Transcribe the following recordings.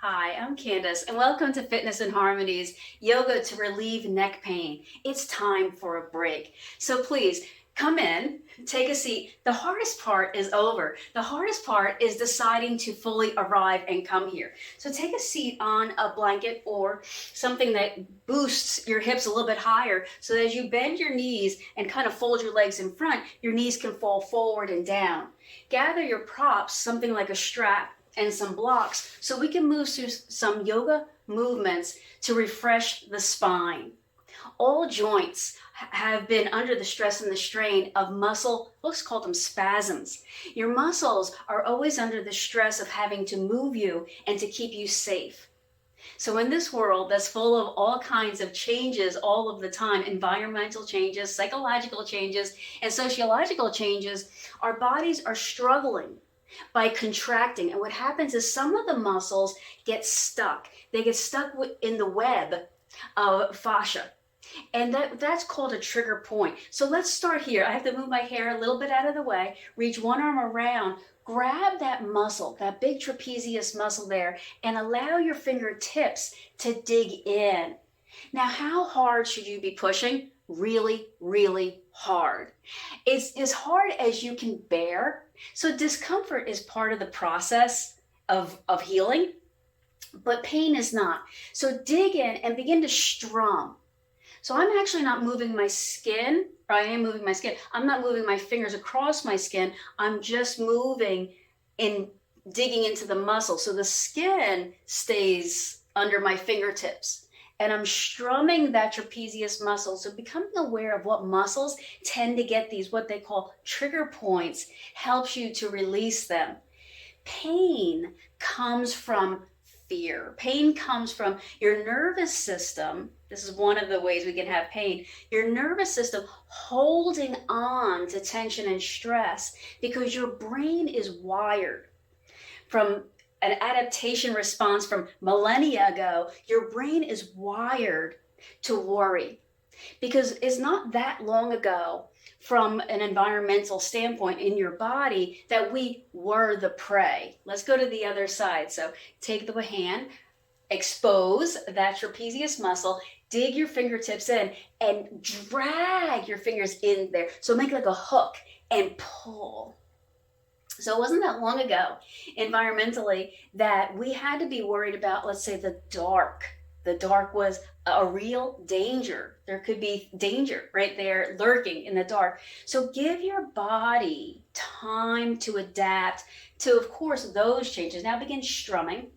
Hi, I'm Candace, and welcome to Fitness and Harmonies, yoga to relieve neck pain. It's time for a break. So please come in, take a seat. The hardest part is over. The hardest part is deciding to fully arrive and come here. So take a seat on a blanket or something that boosts your hips a little bit higher so that as you bend your knees and kind of fold your legs in front, your knees can fall forward and down. Gather your props, something like a strap and some blocks, so we can move through some yoga movements to refresh the spine. All joints have been under the stress and the strain of muscle, let's call them spasms. Your muscles are always under the stress of having to move you and to keep you safe. So in this world that's full of all kinds of changes all of the time, environmental changes, psychological changes, and sociological changes, our bodies are struggling by contracting. And what happens is some of the muscles get stuck. They get stuck in the web of fascia. And that's called a trigger point. So let's start here. I have to move my hair a little bit out of the way, reach one arm around, grab that muscle, that big trapezius muscle there, and allow your fingertips to dig in. Now, how hard should you be pushing? Really, really hard. It's as hard as you can bear. So discomfort is part of the process of healing, but pain is not. So dig in and begin to strum. So I'm actually not moving my skin, or I am moving my skin. I'm not moving my fingers across my skin. I'm just moving and digging into the muscle. So the skin stays under my fingertips. And I'm strumming that trapezius muscle. So becoming aware of what muscles tend to get these, what they call trigger points, helps you to release them. Pain comes from fear. Pain comes from your nervous system. This is one of the ways we can have pain. Your nervous system holding on to tension and stress because your brain is wired from an adaptation response from millennia ago. Your brain is wired to worry because it's not that long ago from an environmental standpoint in your body that we were the prey. Let's go to the other side. So take the hand, expose that trapezius muscle, dig your fingertips in and drag your fingers in there. So make like a hook and pull. So it wasn't that long ago, environmentally, that we had to be worried about, let's say, the dark. The dark was a real danger. There could be danger right there lurking in the dark. So give your body time to adapt to, of course, those changes. Now begin strumming,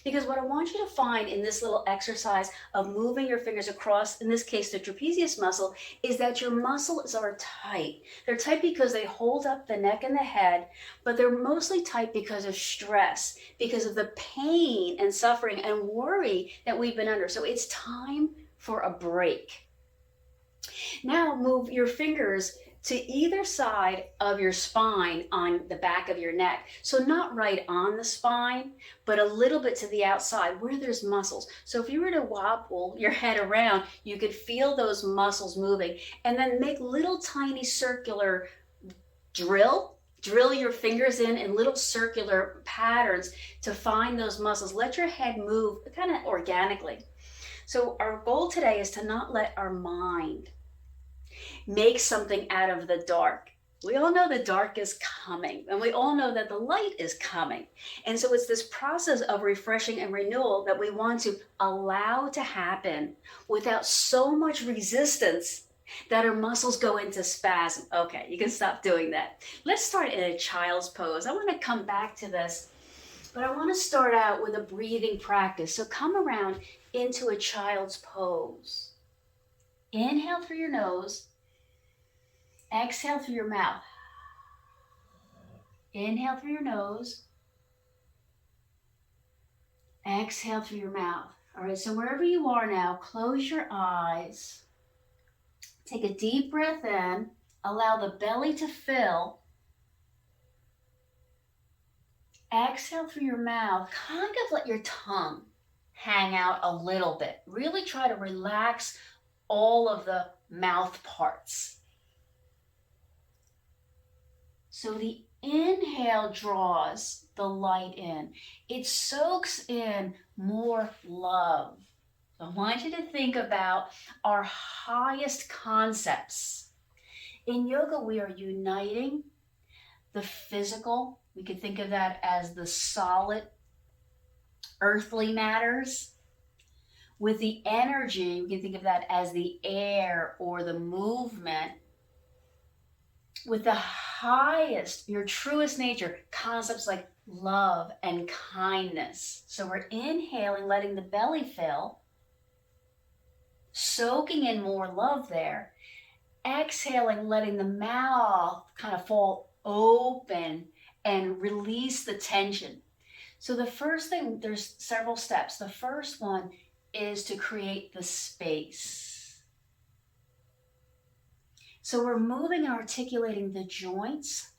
because what I want you to find in this little exercise of moving your fingers across, in this case, the trapezius muscle, is that your muscles are tight. They're tight because they hold up the neck and the head, but they're mostly tight because of stress, because of the pain and suffering and worry that we've been under. So it's time for a break. Now move your fingers to either side of your spine on the back of your neck. So not right on the spine, but a little bit to the outside where there's muscles. So if you were to wobble your head around, you could feel those muscles moving, and then make little tiny circular drill your fingers in little circular patterns to find those muscles. Let your head move kind of organically. So our goal today is to not let our mind make something out of the dark. We all know the dark is coming, and we all know that the light is coming. And so it's this process of refreshing and renewal that we want to allow to happen without so much resistance that our muscles go into spasm. Okay, you can stop doing that. Let's start in a child's pose. I want to come back to this, but I want to start out with a breathing practice. So come around into a child's pose. Inhale through your nose. Exhale through your mouth. Inhale through your nose. Exhale through your mouth. All right, so wherever you are now, close your eyes. Take a deep breath in. Allow the belly to fill. Exhale through your mouth. Kind of let your tongue hang out a little bit. Really try to relax all of the mouth parts. So the Inhale draws the light in. It soaks in more love. I want you to think about our highest concepts. In yoga, we are uniting the physical. We could think of that as the solid earthly matters. With the energy, we can think of that as the air or the movement. With the highest, your truest nature, concepts like love and kindness. So we're inhaling, letting the belly fill, soaking in more love there. Exhaling, letting the mouth kind of fall open and release the tension. So the first thing, there's several steps. The first one is to create the space. So we're moving and articulating the joints.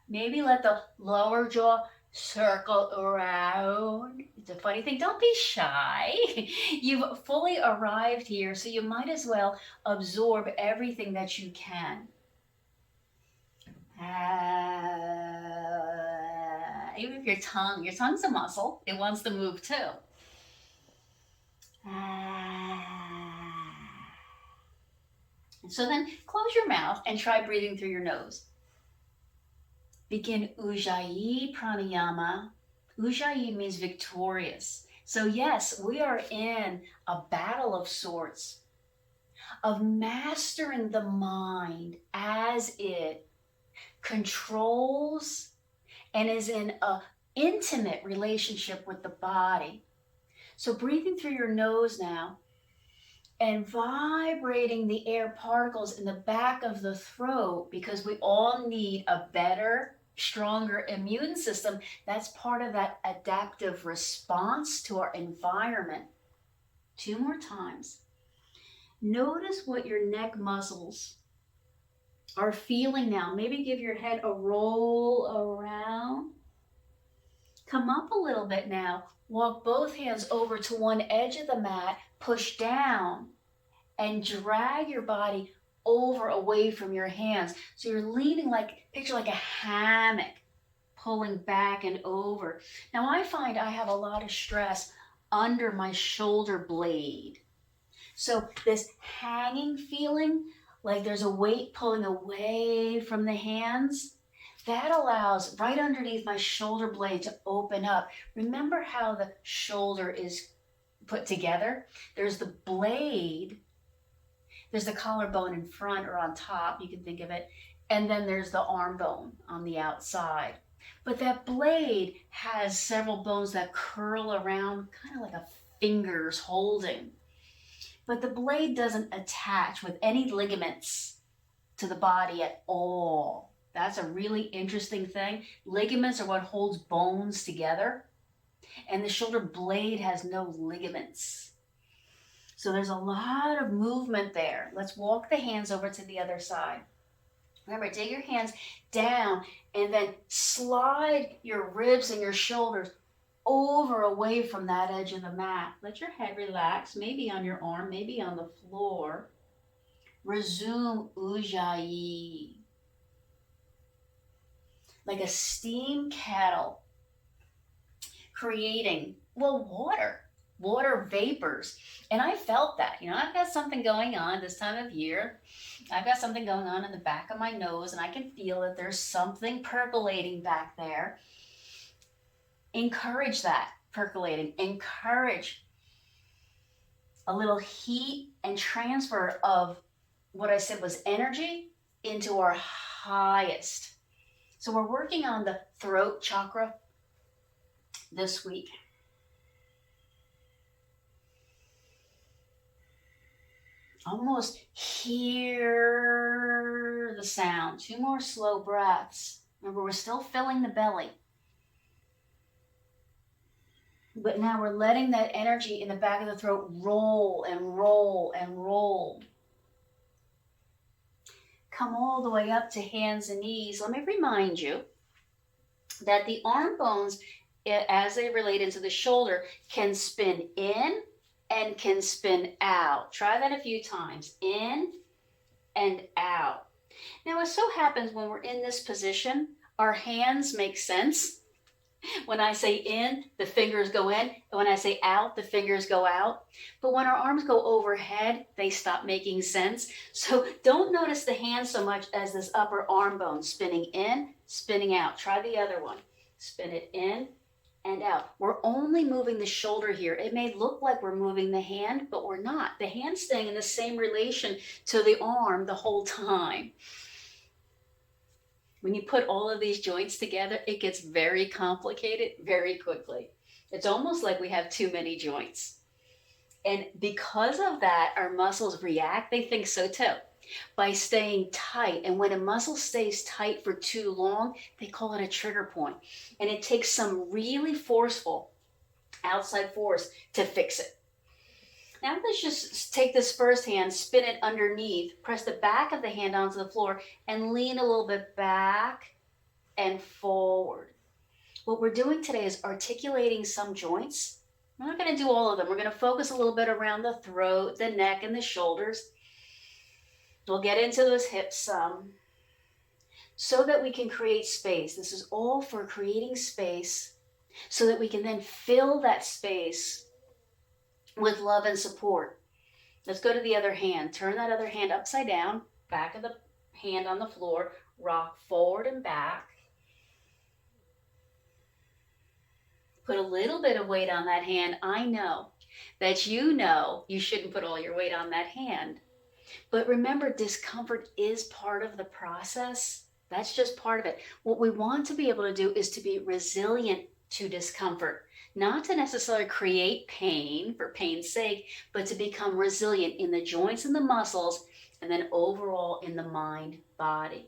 Maybe let the lower jaw circle around. It's a funny thing. Don't be shy. You've fully arrived here, so you might as well absorb everything that you can. Even if your tongue's a muscle. It wants to move too. So then close your mouth and try breathing through your nose. Begin Ujjayi Pranayama. Ujjayi means victorious. So yes, we are in a battle of sorts, of mastering the mind as it controls and is in an intimate relationship with the body. So breathing through your nose now and vibrating the air particles in the back of the throat, because we all need a better, stronger immune system. That's part of that adaptive response to our environment. 2 more times. Notice what your neck muscles are feeling now. Maybe give your head a roll around. Come up a little bit now. Walk both hands over to one edge of the mat, push down, and drag your body over away from your hands. So you're leaning picture like a hammock, pulling back and over. Now I find I have a lot of stress under my shoulder blade. So this hanging feeling, like there's a weight pulling away from the hands, that allows right underneath my shoulder blade to open up. Remember how the shoulder is put together? There's the blade, there's the collarbone in front or on top, you can think of it, and then there's the arm bone on the outside. But that blade has several bones that curl around, kind of like a fingers holding. But the blade doesn't attach with any ligaments to the body at all. That's a really interesting thing. Ligaments are what holds bones together, and the shoulder blade has no ligaments. So there's a lot of movement there. Let's walk the hands over to the other side. Remember, take your hands down and then slide your ribs and your shoulders over away from that edge of the mat. Let your head relax, maybe on your arm, maybe on the floor. Resume Ujjayi. Like a steam kettle creating, water vapors. And I felt that, I've got something going on this time of year. I've got something going on in the back of my nose, and I can feel that there's something percolating back there. Encourage that percolating. Encourage a little heat and transfer of what I said was energy into our highest. So we're working on the throat chakra this week. Almost hear the sound. 2 more slow breaths. Remember, we're still filling the belly. But now we're letting that energy in the back of the throat roll and roll and roll. Come all the way up to hands and knees. Let me remind you that the arm bones, as they relate into the shoulder, can spin in and can spin out. Try that a few times. In and out. Now, it so happens when we're in this position, our hands make sense. When I say in, the fingers go in. And when I say out, the fingers go out. But when our arms go overhead, they stop making sense. So don't notice the hand so much as this upper arm bone spinning in, spinning out. Try the other one. Spin it in and out. We're only moving the shoulder here. It may look like we're moving the hand, but we're not. The hand's staying in the same relation to the arm the whole time. When you put all of these joints together, it gets very complicated very quickly. It's almost like we have too many joints. And because of that, our muscles react. They think so too. By staying tight. And when a muscle stays tight for too long, they call it a trigger point. And it takes some really forceful outside force to fix it. Now let's just take this first hand, spin it underneath, press the back of the hand onto the floor, and lean a little bit back and forward. What we're doing today is articulating some joints. We're not going to do all of them. We're going to focus a little bit around the throat, the neck, and the shoulders. We'll get into those hips some so that we can create space. This is all for creating space so that we can then fill that space with love and support. Let's go to the other hand. Turn that other hand upside down, back of the hand on the floor, rock forward and back. Put a little bit of weight on that hand. I know that you shouldn't put all your weight on that hand. But remember, discomfort is part of the process. That's just part of it. What we want to be able to do is to be resilient to discomfort. Not to necessarily create pain for pain's sake, but to become resilient in the joints and the muscles, and then overall in the mind, body.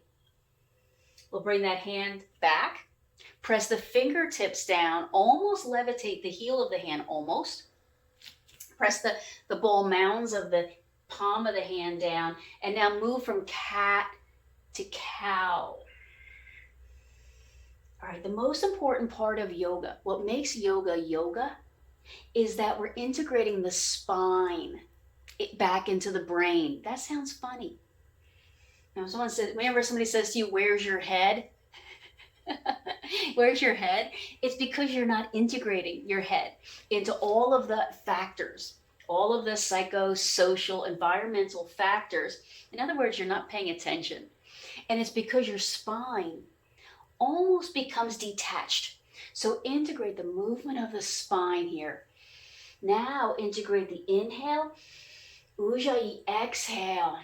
We'll bring that hand back. Press the fingertips down, almost levitate the heel of the hand, almost. Press the ball mounds of the palm of the hand down, and now move from cat to cow. All right, the most important part of yoga, what makes yoga yoga, is that we're integrating the spine back into the brain. That sounds funny. Now, whenever somebody says to you, "Where's your head?" Where's your head? It's because you're not integrating your head into all of the factors, all of the psychosocial, environmental factors. In other words, you're not paying attention. And it's because your spine almost becomes detached. So integrate the movement of the spine here. Now integrate the inhale, ujjayi exhale.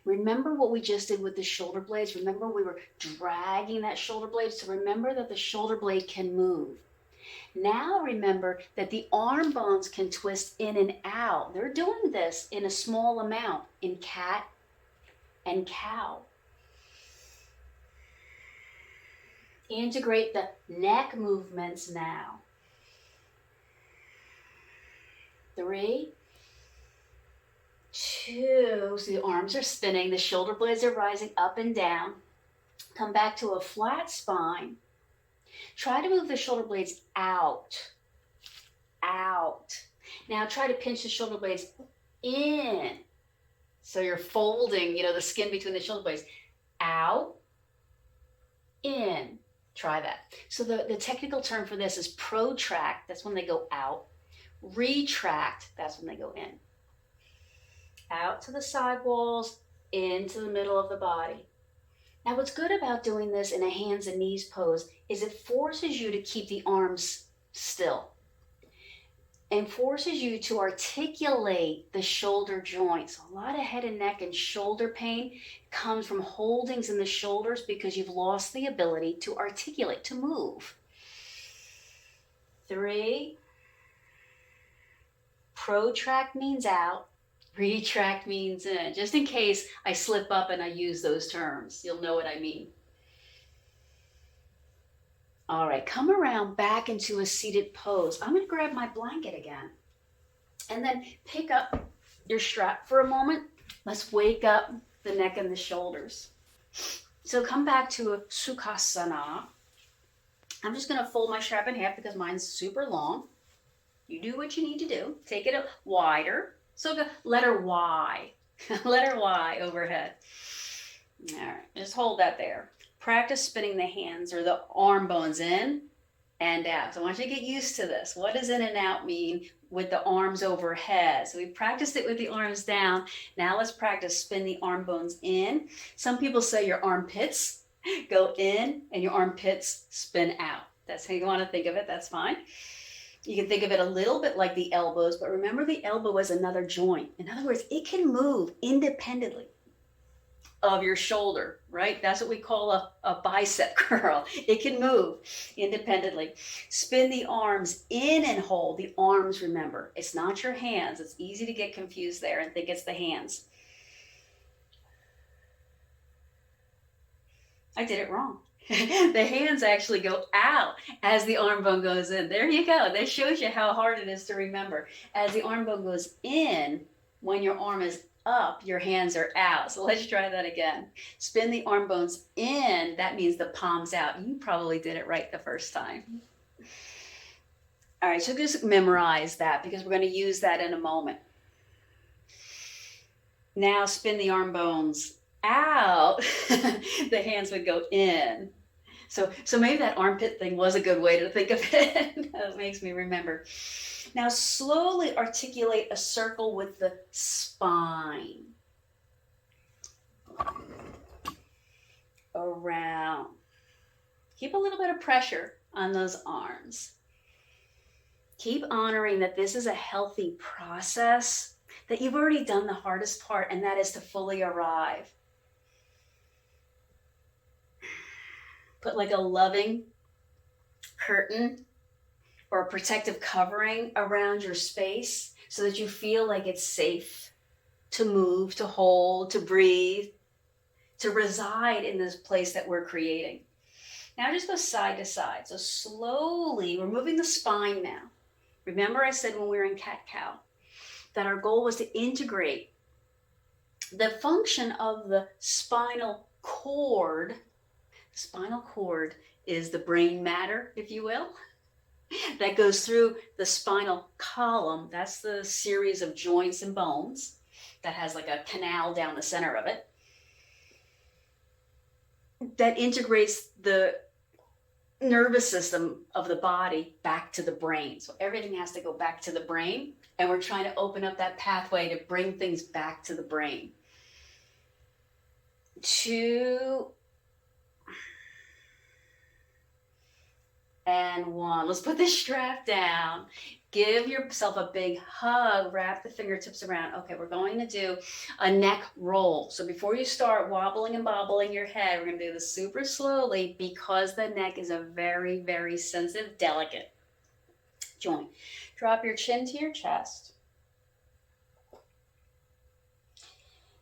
Remember what we just did with the shoulder blades? Remember we were dragging that shoulder blade? So remember that the shoulder blade can move. Now remember that the arm bones can twist in and out. They're doing this in a small amount in cat and cow. Integrate the neck movements now. 3, 2, so the arms are spinning, the shoulder blades are rising up and down. Come back to a flat spine. Try to move the shoulder blades out. Now try to pinch the shoulder blades in. So you're folding, the skin between the shoulder blades. Out, in. Try that. So the technical term for this is protract. That's when they go out. Retract. That's when they go in. Out to the side walls, into the middle of the body. Now what's good about doing this in a hands and knees pose is it forces you to keep the arms still and forces you to articulate the shoulder joints. A lot of head and neck and shoulder pain comes from holdings in the shoulders because you've lost the ability to articulate, to move. 3, protract means out. Retract means in. Just in case I slip up and I use those terms, you'll know what I mean. All right, come around back into a seated pose. I'm going to grab my blanket again. And then pick up your strap for a moment. Let's wake up the neck and the shoulders. So come back to a Sukhasana. I'm just going to fold my strap in half because mine's super long. You do what you need to do. Take it up wider. So letter Y. Letter Y overhead. All right, just hold that there. Practice spinning the hands or the arm bones in and out. So I want you to get used to this. What does in and out mean with the arms overhead? So we practiced it with the arms down. Now let's practice spin the arm bones in. Some people say your armpits go in and your armpits spin out. That's how you want to think of it. That's fine. You can think of it a little bit like the elbows, but remember the elbow is another joint. In other words, it can move independently of your shoulder, right? That's what we call a bicep curl. It can move independently. Spin the arms in and hold. The arms, remember, it's not your hands. It's easy to get confused there and think it's the hands. I did it wrong. The hands actually go out as the arm bone goes in. There you go. That shows you how hard it is to remember. As the arm bone goes in, when your arm is up, your hands are out. So let's try that again. Spin the arm bones in. That means the palms out. You probably did it right the first time. All right, so just memorize that because we're going to use that in a moment. Now spin the arm bones out. The hands would go in. So maybe that armpit thing was a good way to think of it. That makes me remember. Now slowly articulate a circle with the spine. Around. Keep a little bit of pressure on those arms. Keep honoring that this is a healthy process, that you've already done the hardest part, and that is to fully arrive. Put like a loving curtain or a protective covering around your space so that you feel like it's safe to move, to hold, to breathe, to reside in this place that we're creating. Now just go side to side. So slowly, we're moving the spine now. Remember I said when we were in cat-cow that our goal was to integrate the function of the spinal cord. The spinal cord is the brain matter, if you will, that goes through the spinal column. That's the series of joints and bones that has like a canal down the center of it that integrates the nervous system of the body back to the brain. So everything has to go back to the brain, and we're trying to open up that pathway to bring things back to the brain. 2 and 1. Let's put this strap down. Give yourself a big hug. Wrap the fingertips around. Okay, we're going to do a neck roll. So before you start wobbling and bobbling your head, we're going to do this super slowly because the neck is a very, very sensitive, delicate joint. Drop your chin to your chest.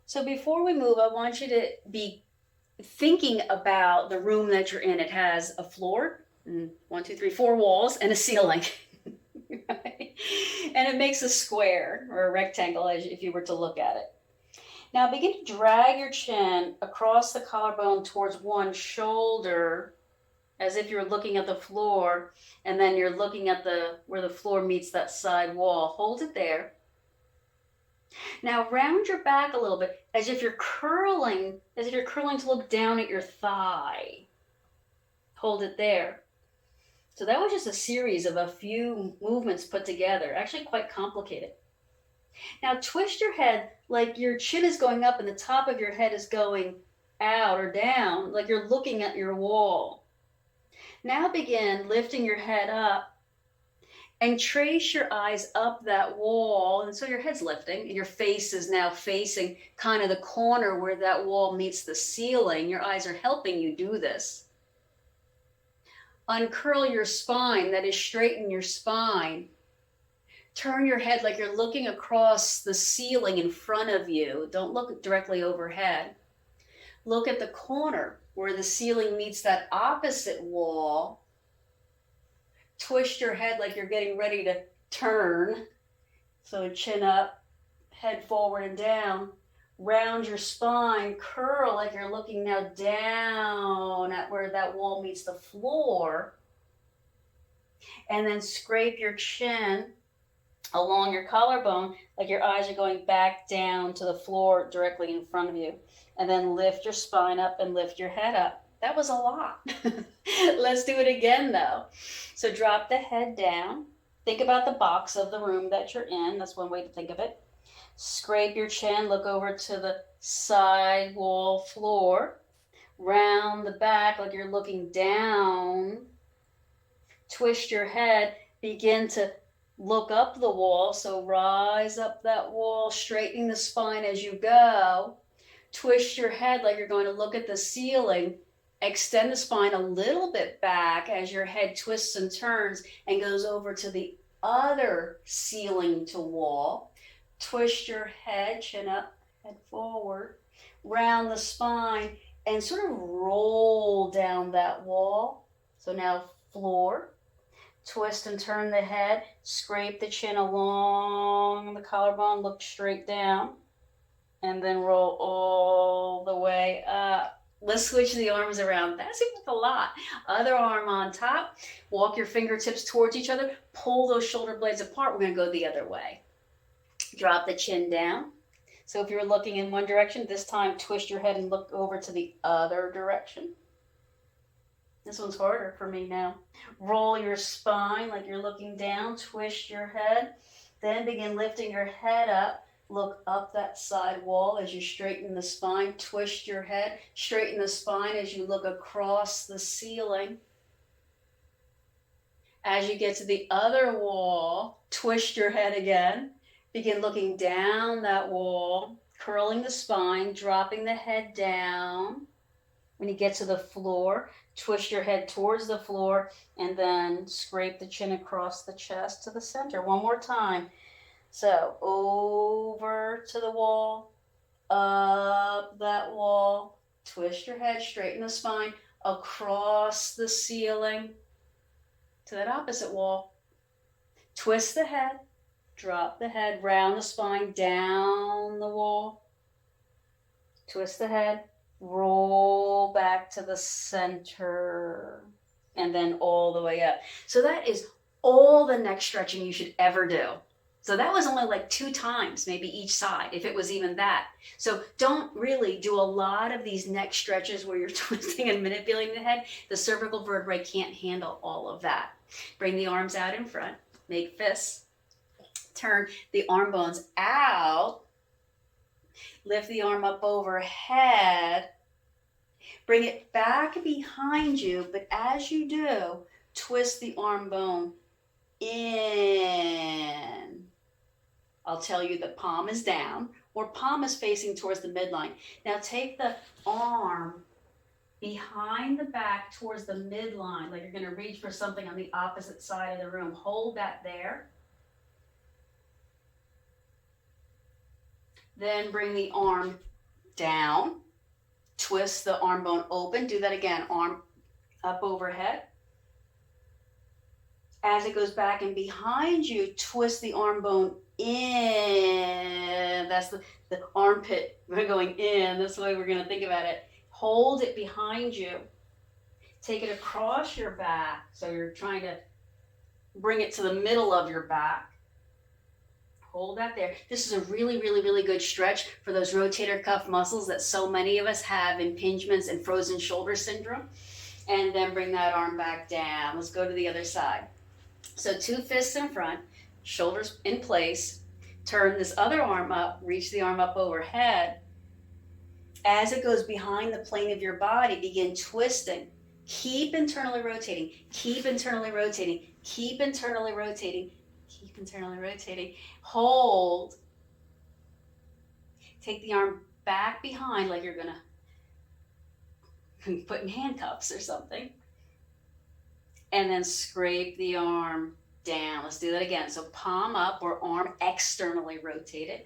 So before we move, I want you to be thinking about the room that you're in. It has a floor, 1, 2, 3, 4 walls, and a ceiling. Right? And it makes a square or a rectangle as if you were to look at it. Now begin to drag your chin across the collarbone towards one shoulder as if you're looking at the floor, and then you're looking at where the floor meets that side wall. Hold it there. Now round your back a little bit as if you're curling to look down at your thigh. Hold it there. So that was just a series of a few movements put together, actually quite complicated. Now twist your head like your chin is going up and the top of your head is going out or down, like you're looking at your wall. Now begin lifting your head up and trace your eyes up that wall. And so your head's lifting and your face is now facing kind of the corner where that wall meets the ceiling. Your eyes are helping you do this. Uncurl your spine, that is, straighten your spine. Turn your head like you're looking across the ceiling in front of you. Don't look directly overhead. Look at the corner where the ceiling meets that opposite wall. Twist your head like you're getting ready to turn. So chin up, head forward and down. Round your spine, curl like you're looking now down at where that wall meets the floor. And then scrape your chin along your collarbone, like your eyes are going back down to the floor directly in front of you. And then lift your spine up and lift your head up. That was a lot. Let's do it again though. So drop the head down. Think about the box of the room that you're in. That's one way to think of it. Scrape your chin, look over to the side wall floor. Round the back like you're looking down. Twist your head, begin to look up the wall, so rise up that wall, straightening the spine as you go. Twist your head like you're going to look at the ceiling. Extend the spine a little bit back as your head twists and turns and goes over to the other ceiling to wall. Twist your head, chin up, head forward, round the spine, and sort of roll down that wall. So now floor. Twist and turn the head, scrape the chin along the collarbone, look straight down, and then roll all the way up. Let's switch the arms around. That seems like a lot. Other arm on top. Walk your fingertips towards each other. Pull those shoulder blades apart. We're going to go the other way. Drop the chin down. So if you're looking in one direction, this time twist your head and look over to the other direction. This one's harder for me now. Roll your spine like you're looking down. Twist your head. Then begin lifting your head up. Look up that side wall as you straighten the spine. Twist your head. Straighten the spine as you look across the ceiling. As you get to the other wall, twist your head again. Begin looking down that wall, curling the spine, dropping the head down. When you get to the floor, twist your head towards the floor and then scrape the chin across the chest to the center. One more time. So over to the wall, up that wall, twist your head, straighten the spine, across the ceiling to that opposite wall. Twist the head, drop the head, round the spine, down the wall. Twist the head, roll back to the center, and then all the way up. So that is all the neck stretching you should ever do. So that was only like 2 times, maybe each side, if it was even that. So don't really do a lot of these neck stretches where you're twisting and manipulating the head. The cervical vertebrae can't handle all of that. Bring the arms out in front, make fists, turn the arm bones out, lift the arm up overhead, bring it back behind you, but as you do, twist the arm bone in. I'll tell you the palm is down or palm is facing towards the midline. Now take the arm behind the back towards the midline, like you're going to reach for something on the opposite side of the room. Hold that there. Then bring the arm down. Twist the arm bone open. Do that again. Arm up overhead. As it goes back and behind you, twist the arm bone in. That's the armpit. We're going in. That's the way we're going to think about it. Hold it behind you. Take it across your back. So you're trying to bring it to the middle of your back. Hold that there. This is a really, really, really good stretch for those rotator cuff muscles that so many of us have impingements and frozen shoulder syndrome. And then bring that arm back down. Let's go to the other side. So 2 fists in front, shoulders in place. Turn this other arm up, reach the arm up overhead. As it goes behind the plane of your body, begin twisting. Keep internally rotating. Keep internally rotating. Keep internally rotating. Keep internally rotating. Hold. Take the arm back behind like you're going to put in handcuffs or something. And then scrape the arm down. Let's do that again. So palm up or arm externally rotated.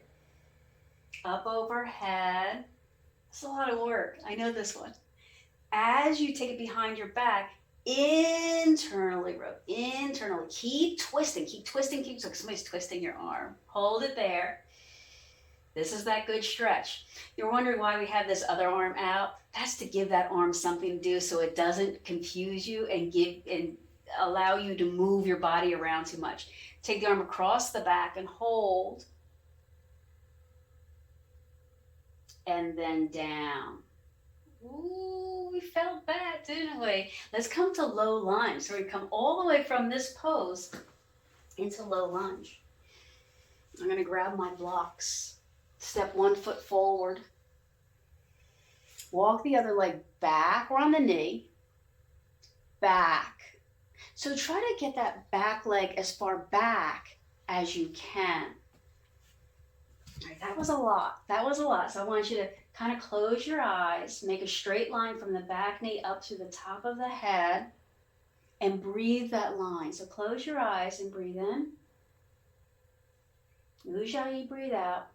Up overhead. It's a lot of work. I know this one. As you take it behind your back, internally. Keep twisting. So somebody's twisting your arm. Hold it there. This is that good stretch. You're wondering why we have this other arm out. That's to give that arm something to do so it doesn't confuse you and allow you to move your body around too much. Take the arm across the back and hold. And then down. Ooh, we felt that, didn't we? Let's come to low lunge. So we come all the way from this pose into low lunge. I'm going to grab my blocks. Step 1 foot forward. Walk the other leg back. We're on the knee. Back. So try to get that back leg as far back as you can. All right, that was a lot. That was a lot. So I want you to kind of close your eyes, make a straight line from the back knee up to the top of the head, and breathe that line. So close your eyes and breathe in. Ujjayi, breathe out.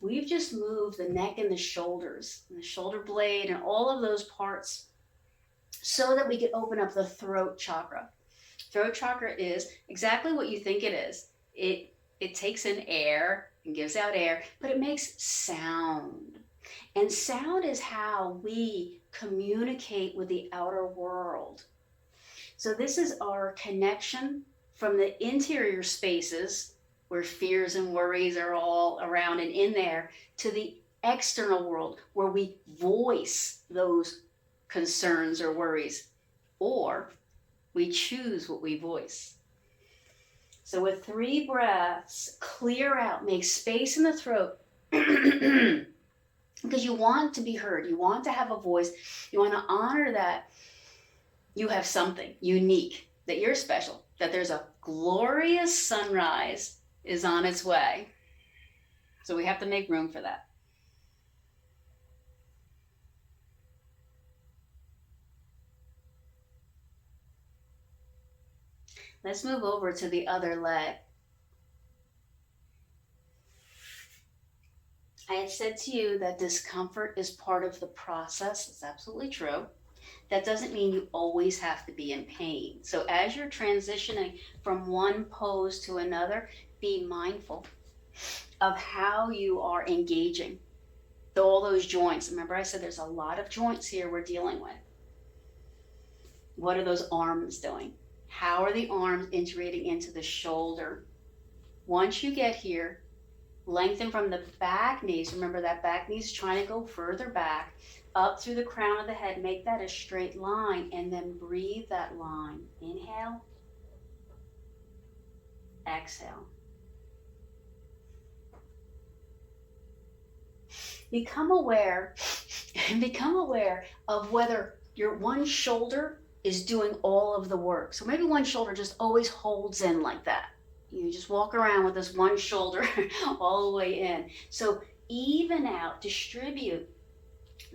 We've just moved the neck and the shoulders, and the shoulder blade, and all of those parts so that we can open up the throat chakra. Throat chakra is exactly what you think it is. It takes in air and gives out air, but it makes sound. And sound is how we communicate with the outer world. So this is our connection from the interior spaces where fears and worries are all around and in there, to the external world where we voice those concerns or worries, or we choose what we voice. So with 3 breaths, clear out, make space in the throat, because you want to be heard, you want to have a voice, you want to honor that you have something unique, that you're special, that there's a glorious sunrise is on its way. So we have to make room for that. Let's move over to the other leg. I had said to you that discomfort is part of the process. It's absolutely true. That doesn't mean you always have to be in pain. So as you're transitioning from one pose to another, be mindful of how you are engaging all those joints. Remember I said there's a lot of joints here we're dealing with. What are those arms doing? How are the arms integrating into the shoulder? Once you get here, lengthen from the back knees. Remember that back knee is trying to go further back, up through the crown of the head. Make that a straight line, and then breathe that line. Inhale, exhale. Become aware of whether your one shoulder is doing all of the work. So maybe one shoulder just always holds in like that. You just walk around with this one shoulder all the way in. So even out, distribute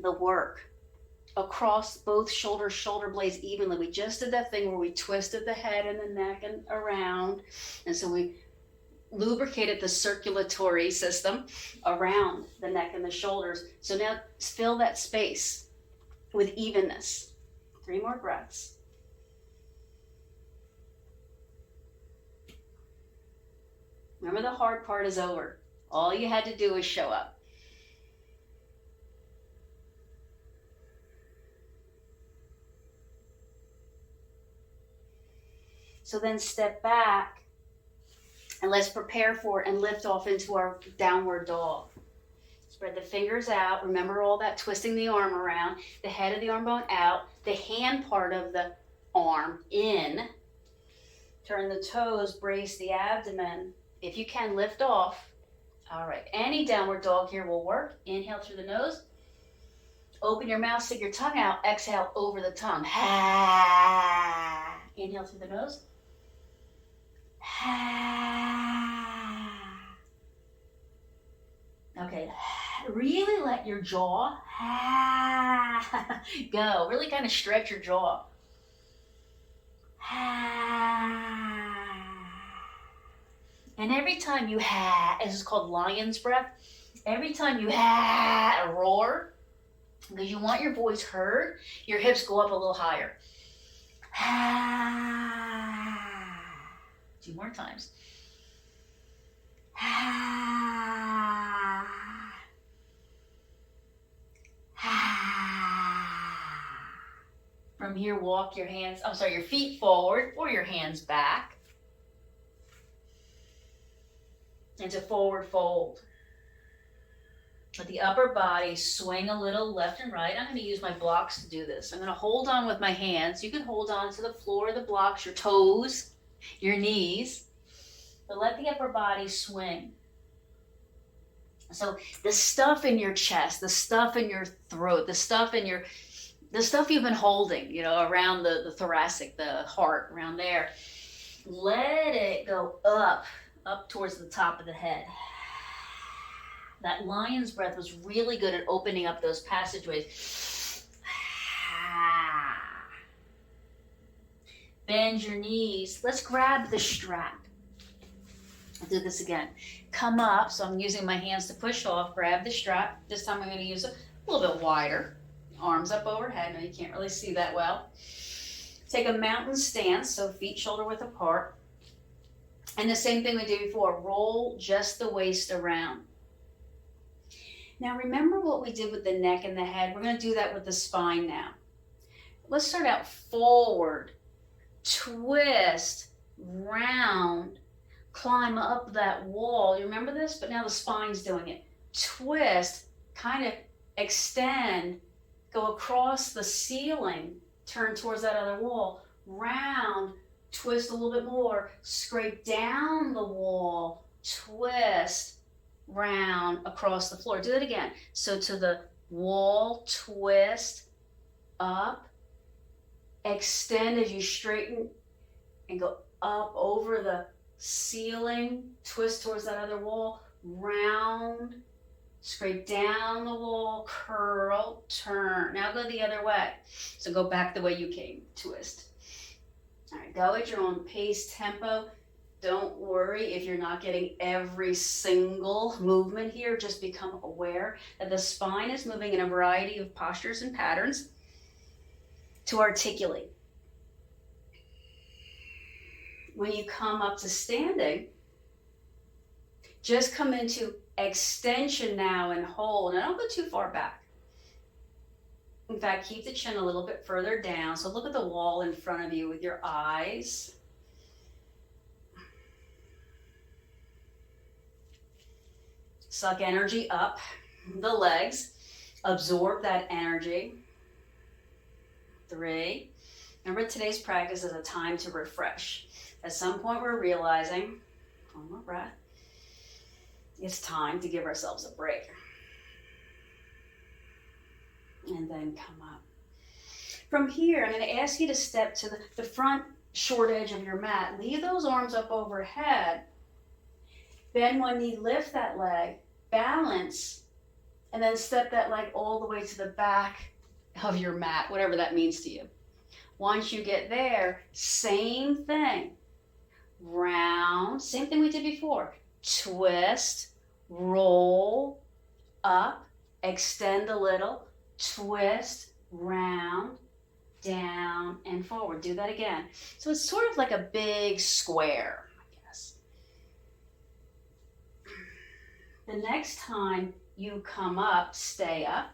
the work across both shoulder blades evenly. We just did that thing where we twisted the head and the neck and around. And so we lubricated the circulatory system around the neck and the shoulders. So now fill that space with evenness. 3 more breaths. Remember, the hard part is over. All you had to do was show up. So then step back and let's prepare for and lift off into our downward dog. Spread the fingers out. Remember all that twisting the arm around, the head of the arm bone out, the hand part of the arm in. Turn the toes, brace the abdomen. If you can, lift off. All right, any downward dog here will work. Inhale through the nose. Open your mouth, stick your tongue out. Exhale over the tongue. Ha. Inhale through the nose. Ha. Okay, really let your jaw go. Really kind of stretch your jaw. And every time you this is called lion's breath. Every time you roar, because you want your voice heard, your hips go up a little higher. 2 more times. From here, walk your feet forward or your hands back into forward fold. Let the upper body swing a little left and right. I'm going to use my blocks to do this. I'm going to hold on with my hands. You can hold on to the floor, the blocks, your toes, your knees. But let the upper body swing. So the stuff in your chest, the stuff in your throat, the stuff you've been holding, around the thoracic, the heart, around there, let it go up towards the top of the head. That lion's breath was really good at opening up those passageways. Bend your knees. Let's grab the strap. I'll do this again. Come up. So I'm using my hands to push off. Grab the strap. This time I'm going to use it a little bit wider. Arms up overhead. Now you can't really see that well. Take a mountain stance. So feet shoulder width apart. And the same thing we did before. Roll just the waist around. Now remember what we did with the neck and the head. We're going to do that with the spine now. Let's start out forward, twist, round, climb up that wall. You remember this? But now the spine's doing it. Twist, kind of extend, go across the ceiling, turn towards that other wall, round, twist a little bit more, scrape down the wall, twist, round across the floor. Do it again. So to the wall, twist, up, extend as you straighten and go up over the ceiling, twist towards that other wall, round, scrape down the wall, curl, turn. Now go the other way. So go back the way you came, twist. All right, go at your own pace, tempo. Don't worry if you're not getting every single movement here. Just become aware that the spine is moving in a variety of postures and patterns to articulate. When you come up to standing, just come into extension now and hold. And don't go too far back. In fact, keep the chin a little bit further down. So look at the wall in front of you with your eyes. Suck energy up the legs. Absorb that energy. 3. Remember, today's practice is a time to refresh. At some point, we're realizing, one more breath, it's time to give ourselves a break. And then come up. From here, I'm going to ask you to step to the front short edge of your mat. Leave those arms up overhead. Bend one knee, lift that leg, balance, and then step that leg all the way to the back of your mat, whatever that means to you. Once you get there, same thing. Round, same thing we did before. Twist, roll, up, extend a little, twist, round, down, and forward. Do that again. So it's sort of like a big square, I guess. The next time you come up, stay up,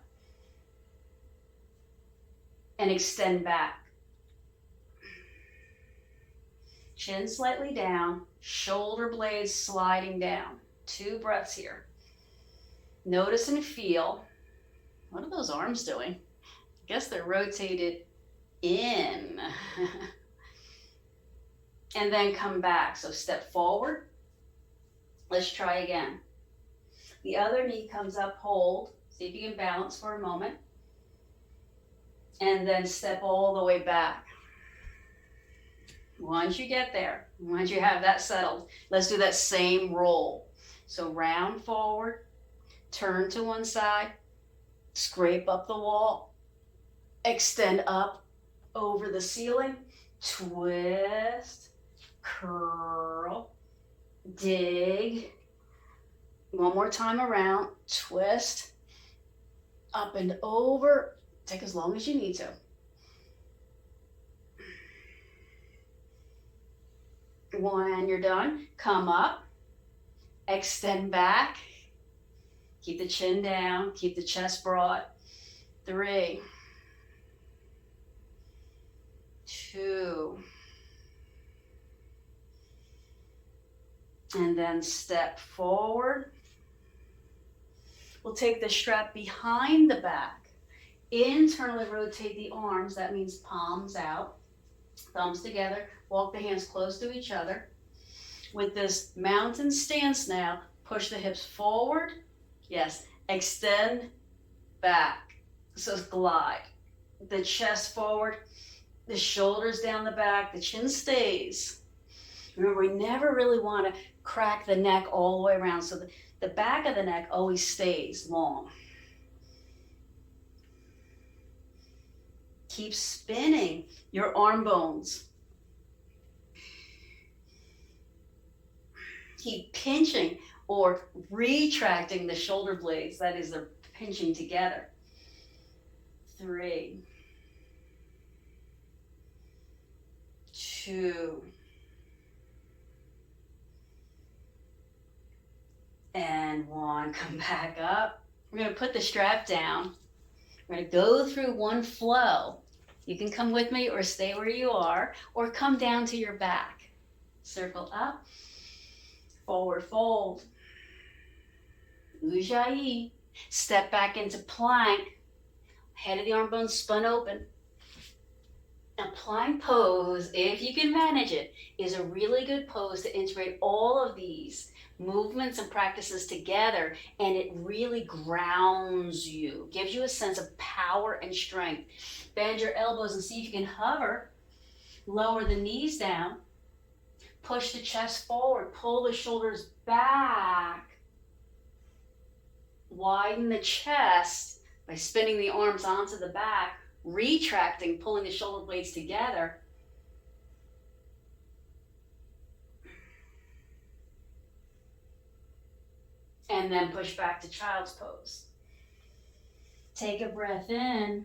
and extend back. Chin slightly down, shoulder blades sliding down. 2 breaths here. Notice and feel. What are those arms doing? I guess they're rotated in. And then come back. So step forward. Let's try again. The other knee comes up, hold. See if you can balance for a moment. And then step all the way back. Once you get there, once you have that settled, let's do that same roll. So round forward, turn to one side, scrape up the wall, extend up over the ceiling, twist, curl, dig. One more time around, twist, up and over. Take as long as you need to. When you're done, come up, extend back, keep the chin down, keep the chest broad. 3, 2, and then step forward. We'll take the strap behind the back. Internally rotate the arms. That means palms out, thumbs together. Walk the hands close to each other. With this mountain stance now, push the hips forward. Yes, extend back. So glide. The chest forward, the shoulders down the back, the chin stays. Remember, we never really want to crack the neck all the way around. So the back of the neck always stays long. Keep spinning your arm bones. Keep pinching or retracting the shoulder blades. That is, they're pinching together. 3, 2, and 1. Come back up. We're going to put the strap down. We're going to go through one flow. You can come with me or stay where you are, or come down to your back. Circle up, forward fold, ujjayi. Step back into plank. Head of the arm bones spun open. A plank pose, if you can manage it, is a really good pose to integrate all of these movements and practices together, and it really grounds you, gives you a sense of power and strength. Bend your elbows and see if you can hover. Lower the knees down. Push the chest forward. Pull the shoulders back. Widen the chest by spinning the arms onto the back, retracting, pulling the shoulder blades together. And then push back to child's pose. Take a breath in.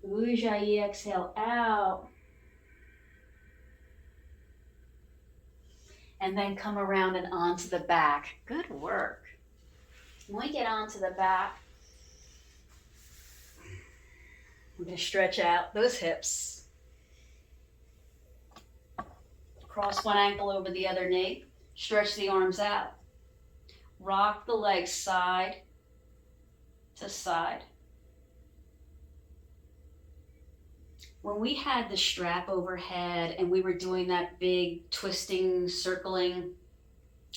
Ujjayi, exhale out. And then come around and onto the back. Good work. When we get onto the back, we're going to stretch out those hips. Cross one ankle over the other knee. Stretch the arms out. Rock the legs side to side. When we had the strap overhead and we were doing that big twisting, circling,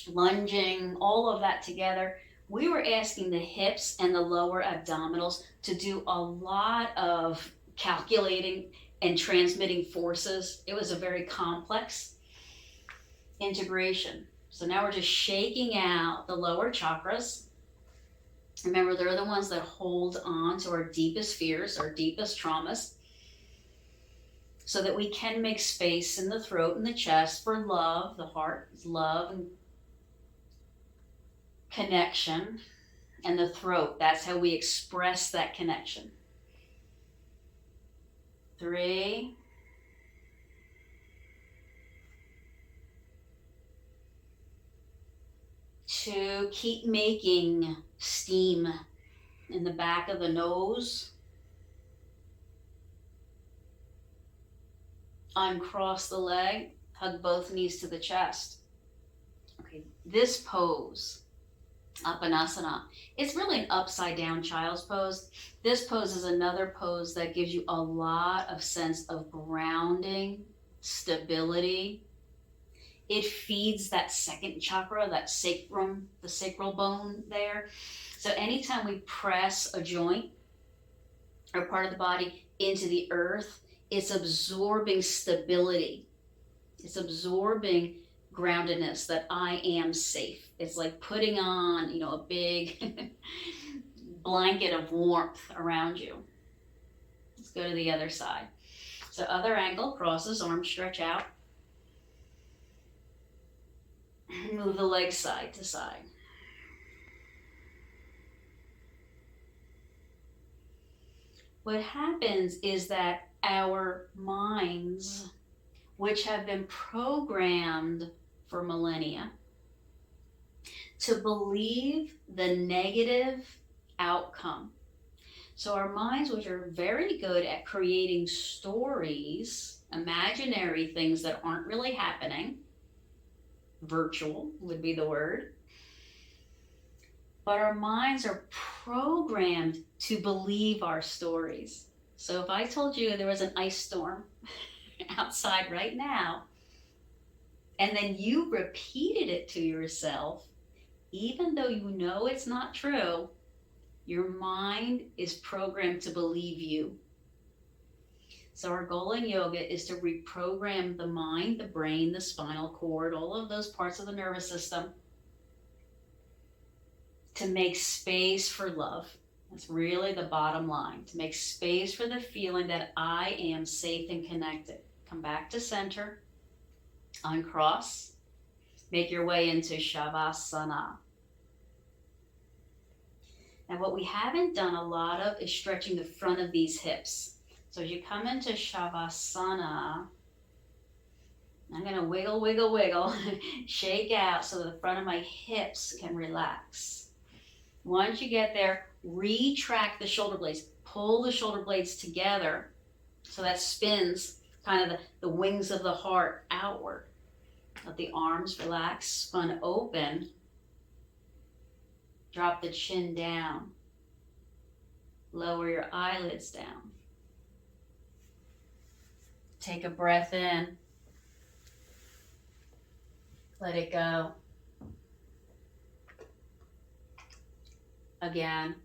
lunging, all of that together, we were asking the hips and the lower abdominals to do a lot of calculating and transmitting forces. It was a very complex integration. So now we're just shaking out the lower chakras. Remember, they're the ones that hold on to our deepest fears, our deepest traumas, so that we can make space in the throat and the chest for love. The heart is love and connection, and the throat, that's how we express that connection. 3, 2, keep making steam in the back of the nose. Uncross the leg, hug both knees to the chest. Okay, this pose, Apanasana, it's really an upside down child's pose. This pose is another pose that gives you a lot of sense of grounding, stability. It feeds that second chakra, that sacrum, the sacral bone there. So anytime we press a joint or part of the body into the earth, it's absorbing stability. It's absorbing groundedness, that I am safe. It's like putting on, a big blanket of warmth around you. Let's go to the other side. So other ankle, crosses, arms stretch out. Move the legs side to side. What happens is that our minds, which have been programmed for millennia to believe the negative outcome, So our minds, which are very good at creating stories, imaginary things that aren't really happening, virtual would be the word, but our minds are programmed to believe our stories. So if I told you there was an ice storm outside right now, and then you repeated it to yourself, even though you know it's not true, your mind is programmed to believe you. So our goal in yoga is to reprogram the mind, the brain, the spinal cord, all of those parts of the nervous system, to make space for love. That's really the bottom line, to make space for the feeling that I am safe and connected. Come back to center, uncross, make your way into Shavasana. And what we haven't done a lot of is stretching the front of these hips. So as you come into Shavasana, I'm going to wiggle, wiggle, wiggle, shake out so the front of my hips can relax. Once you get there, retract the shoulder blades. Pull the shoulder blades together so that spins kind of the wings of the heart outward. Let the arms relax, spun open. Drop the chin down. Lower your eyelids down. Take a breath in. Let it go. Again.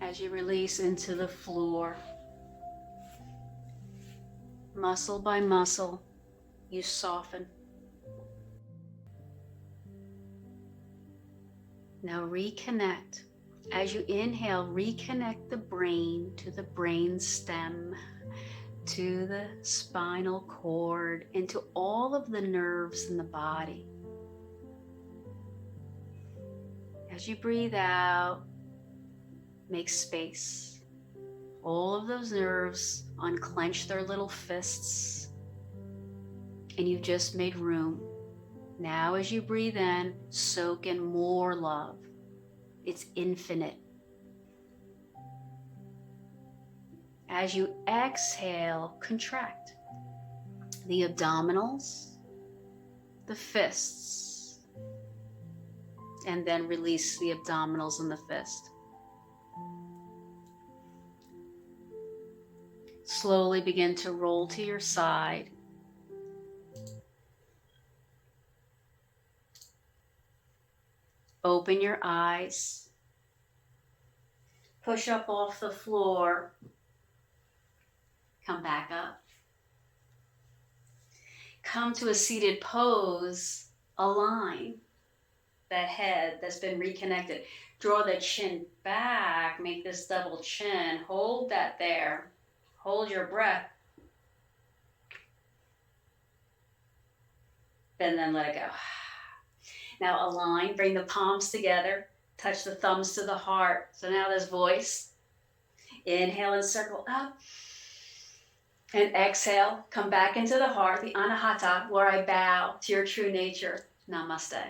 As you release into the floor, muscle by muscle, you soften. Now reconnect. As you inhale, reconnect the brain to the brain stem, to the spinal cord, into all of the nerves in the body. As you breathe out, make space. All of those nerves unclench their little fists, and you've just made room. Now as you breathe in, soak in more love. It's infinite. As you exhale, contract the abdominals, the fists, and then release the abdominals and the fist. Slowly begin to roll to your side. Open your eyes. Push up off the floor. Come back up. Come to a seated pose. Align that head that's been reconnected. Draw the chin back. Make this double chin. Hold that there. Hold your breath. And then let it go. Now align, bring the palms together, touch the thumbs to the heart. So now there's voice. Inhale and circle up. And exhale, come back into the heart, the anahata, where I bow to your true nature. Namaste.